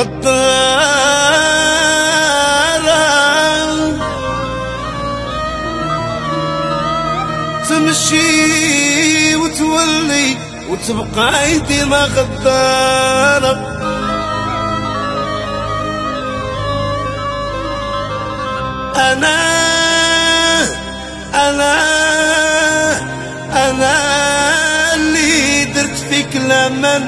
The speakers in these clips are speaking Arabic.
غدارة تمشي وتولي وتبقى ديما غدارة. أنا اللي درت فيك الأمان،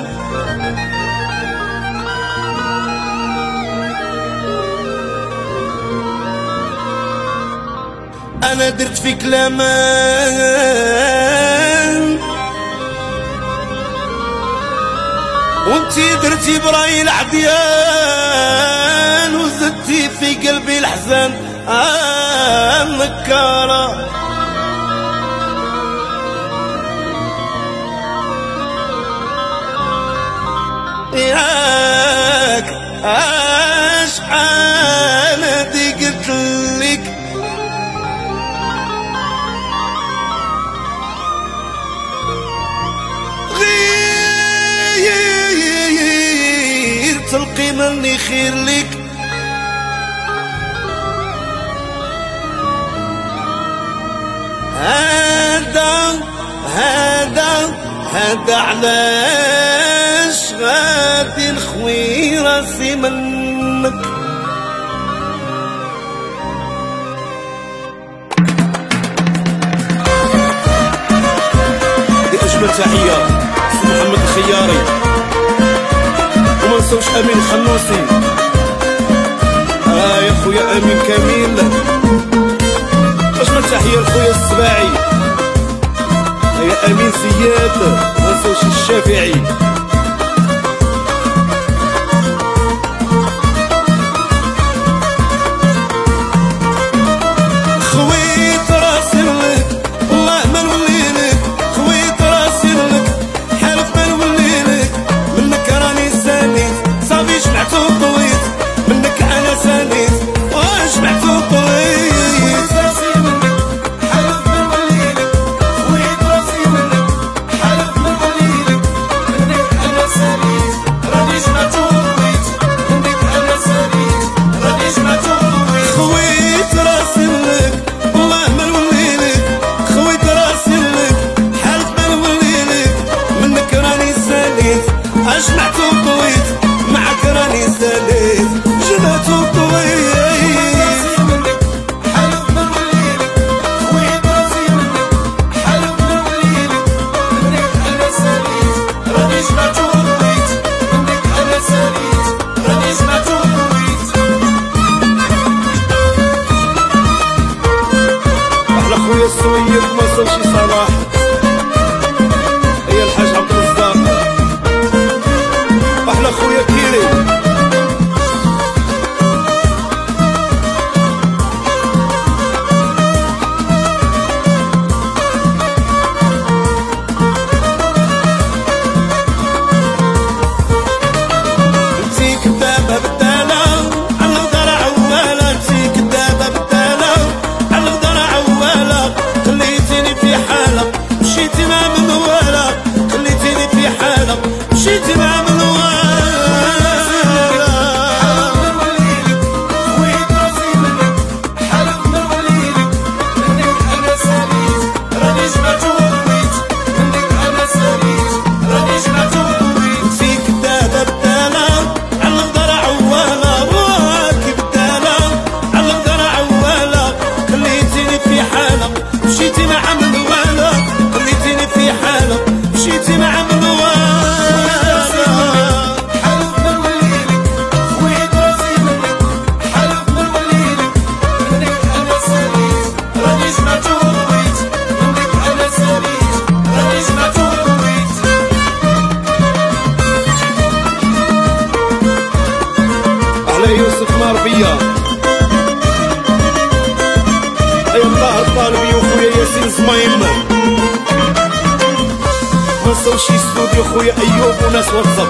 أنا درت فيك الأمان، وانتي درتي براي العديان، وزدتي في قلبي الحزان النكارة. ياك أشحال هادي قلتلك غير تلقي مني خير لك. هذا علاش غادي نخوي راسي منك. بأجمل تحية سي محمد الخياري، وما نساوش أمين الخنوسي. يا خويا أمين كميل. أجمل تحية لخويا السباعي، يا أمين زياد، ما نساوش الشافعي. خويت راسي لك والله ما نوليلك، خويت راسي لك حالف ما نوليلك، منك راني ساليت صافي جمعت وطويت، منك أنا ساليت وجمعت وطويت. جمعت وطويت معك راني ساليت، جمعت وطويت. حلف ما نوليلك خويت راسي منك، حلف ما نوليلك منك أنا ساليت، راني جمعت وطويت، منك أنا ساليت، راني جمعت وطويت. أحلى خويا السويد ما سوشي صلاح، هي الحاج عبد الرزاق، أحلى خويا كيري. انتي كدابة بدالة على الغدار عوالة، انتي كدابة بدالة على الغدار عوالة، خليتيني في حالة مشيتي مع من والة، خليتيني في حالة مشيتي مع من والة. مشيتي مع من والة، خليتيني في حالة مشيتي مع من والة. حلف ما نوليلك خويت راسي منك، حلف ما نوليلك منك أنا ساليت، راني جمعت وطويت، منك أنا ساليت، راني جمعت وطويت. على يوسف ماربية، أيا الله الطالبي وخويا ياسين زمايم، ما نساوش استوديو خويا أيوب وناس واتساب.